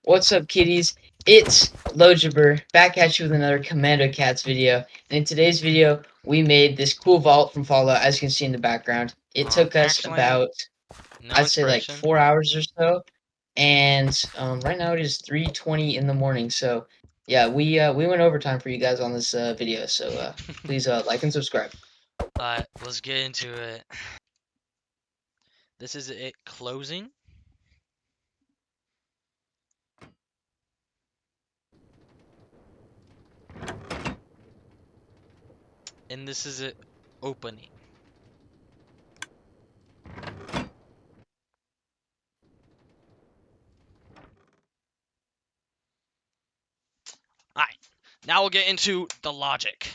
What's up, kiddies? It's Lojoberr back at you with another Commando Cats video. And in today's video, we made this cool vault from Fallout, as you can see in the background. It took us Actually, about, no I'd say, like inspiration. 4 hours or so. And right now it is 3:20 in the morning. So yeah, we went overtime for you guys on this video. So please like and subscribe. Alright, let's get into it. This is it closing. And this is it opening. Alright, now we'll get into the logic.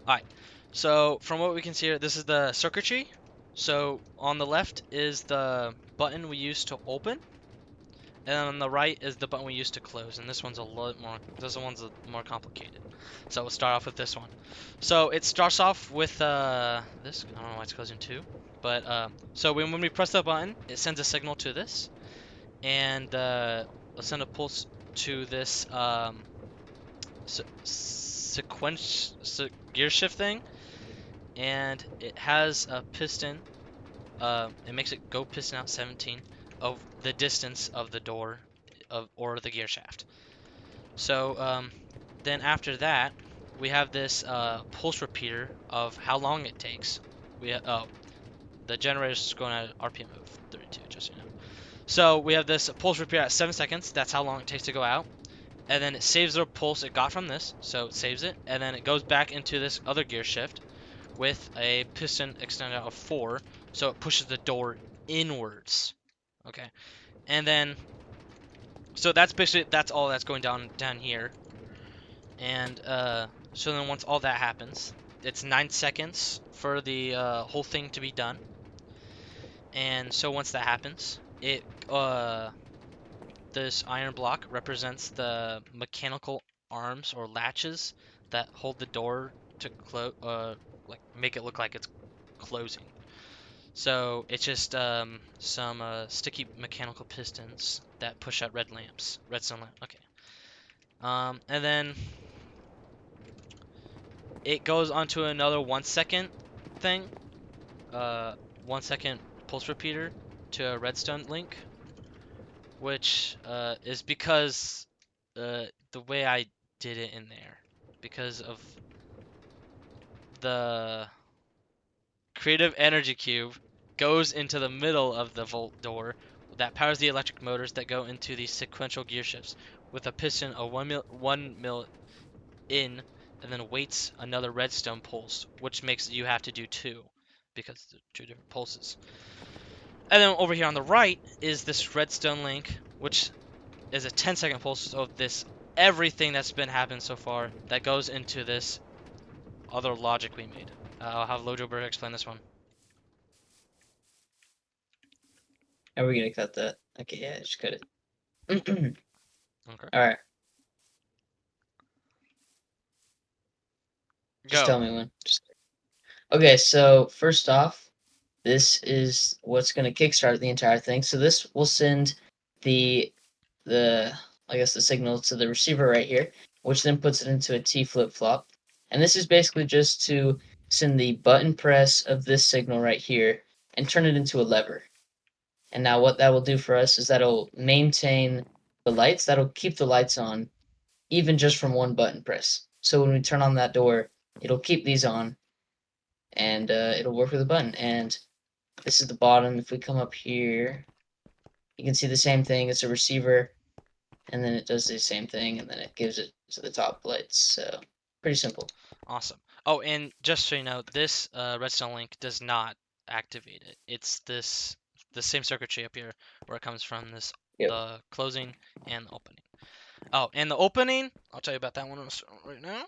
Alright, so from what we can see here, this is the circuitry. So on the left is the button we use to open. And on the right is the button we use to close, and this one's a lot more. This one's more complicated. So we'll start off with this one. So it starts off with this. I don't know why it's closing too, but so when we press the button, it sends a signal to this, and we'll send a pulse to this gear shift thing, and it has a piston. It makes it go piston out 17 of the distance of the door or the gear shaft. So then after that, we have this pulse repeater of how long it takes. The generator's going at RPM of 32, just so you know. So we have this pulse repeater at 7 seconds. That's how long it takes to go out. And then it saves the pulse it got from this, so it saves it. And then it goes back into this other gear shift with a piston extended out of 4, so it pushes the door inwards. Okay, and then so that's all that's going down here. And so then once all that happens, it's 9 seconds for the whole thing to be done. And so once that happens, it this iron block represents the mechanical arms or latches that hold the door to close, like make it look like it's closing. So it's just some sticky mechanical pistons that push out redstone lamp. Okay. And then it goes onto another 1 second thing, uh, 1 second pulse repeater to a redstone link, which is because the way I did it in there, because of the creative energy cube goes into the middle of the vault door that powers the electric motors that go into these sequential gear shifts with a piston of 1 mil in and then waits another redstone pulse, which makes you have to do two because they're two different pulses. And then over here on the right is this redstone link, which is a 10-second pulse of this everything that's been happening so far that goes into this other logic we made. I'll have Lojoberr explain this one. Are we gonna cut that? Okay, yeah, just cut it. Okay. All right, just Go. tell me when. Okay, so first off, this is what's going to kickstart the entire thing. So this will send the the I guess the signal to the receiver right here, which then puts it into a T flip-flop. And this is basically just to send the button press of this signal right here and turn it into a lever. And now what that will do for us is that'll maintain the lights, that'll keep the lights on even just from one button press. So when we turn on that door, it'll keep these on and it'll work with a button. And this is the bottom. If we come up here, you can see the same thing. It's a receiver, and then it does the same thing, and then it gives it to the top lights. So pretty simple. Awesome. Oh, and just so you know, this redstone link does not activate it. It's the same circuitry up here where it comes from, this Yep. the closing and opening. Oh, and the opening, I'll tell you about that one right now.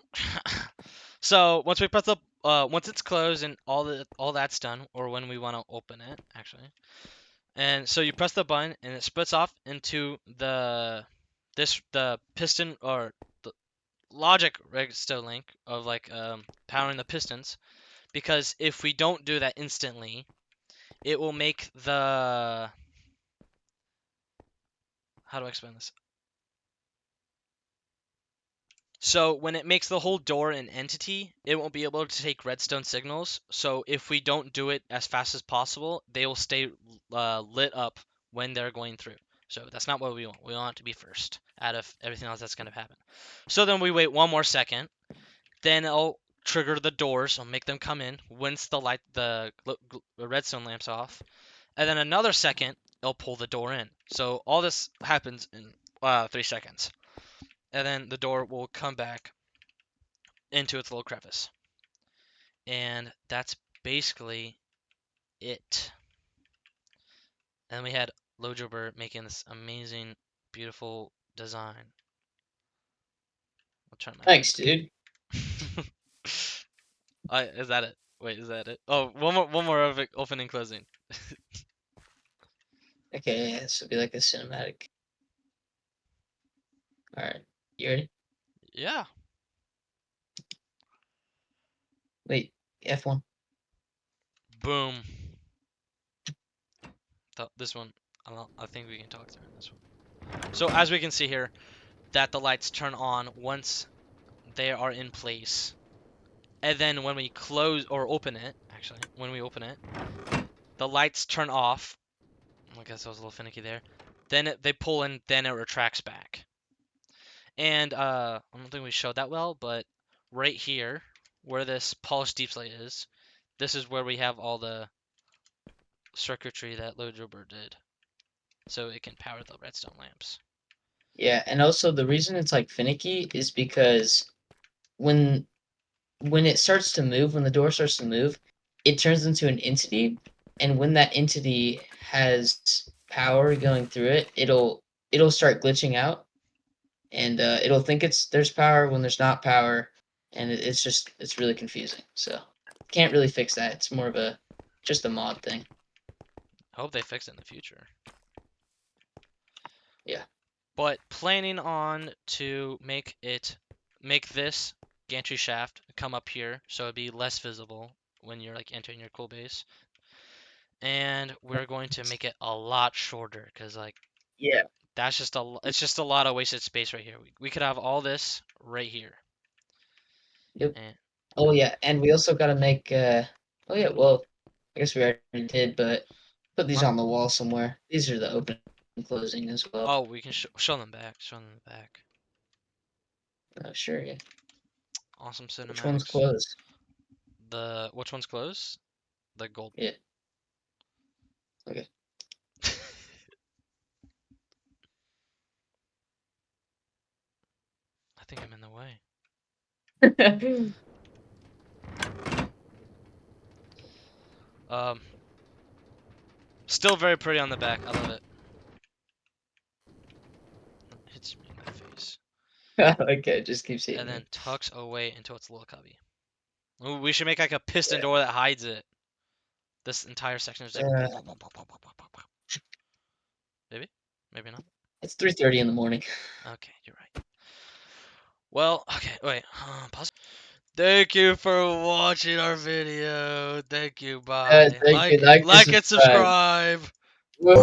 So once we press the once it's closed and all that's done, or when we want to open it, actually. And so you press the button and it splits off into the piston or the logic redstone link of like powering the pistons, because if we don't do that instantly, it will make how do I explain this? So when it makes the whole door an entity, it won't be able to take redstone signals. So if we don't do it as fast as possible, they will stay lit up when they're going through. So that's not what we want. We want it to be first out of everything else that's going to happen. So then we wait one more second. Then I'll trigger the doors. I'll make them come in once the redstone lamps off. And then another second, it'll pull the door in. So all this happens in 3 seconds. And then the door will come back into its little crevice. And that's basically it. And we had Lojoberr making this amazing, beautiful design. I'll turn my Thanks, mic dude. up. Is that it? Wait, is that it? Oh, one more of it, opening, closing. Okay, yeah, this will be like a cinematic. All right, you ready? Yeah. Wait, F1. Boom. This one, I think we can talk through this one. So as we can see here, that the lights turn on once they are in place. And then when we close or open it, actually, when we open it, the lights turn off. I guess I was a little finicky there. Then they pull in, then it retracts back. And I don't think we showed that well, but right here, where this polished deep slate is, this is where we have all the circuitry that Lojoberr did, so it can power the redstone lamps. Yeah, and also the reason it's like finicky is because when when it starts to move, when the door starts to move, it turns into an entity, and when that entity has power going through it, it'll start glitching out, and it'll think there's power when there's not power, and it's really confusing. So can't really fix that. It's more of a just a mod thing. I hope they fix it in the future. Yeah. But planning on to make this gantry shaft come up here so it'd be less visible when you're like entering your cool base. And we're going to make it a lot shorter because like Yeah. that's just it's just a lot of wasted space right here. We could have all this right here. Yep. And Oh yeah, and we also got to make. Oh yeah, well, I guess we already did, but put these huh? on the wall somewhere. These are the open and closing as well. Oh, we can show them back. Show them back. Sure, yeah. Awesome Which one's cinematics. closed? The which one's closed? The gold one. Yeah. Okay. I think I'm in the way. Um, Still very pretty on the back. I love it. It hits me in the face. Okay, just keep seeing And then me. tucks away into its little cubby. Ooh, we should make like a piston Yeah. door that hides it. This entire section is like Uh, maybe, maybe not. it's 3:30 in the morning. Okay, you're right. Well, okay, wait. Pause. Thank you for watching our video. Thank you. Bye. Thank you. Like and Like and subscribe. subscribe. Woo!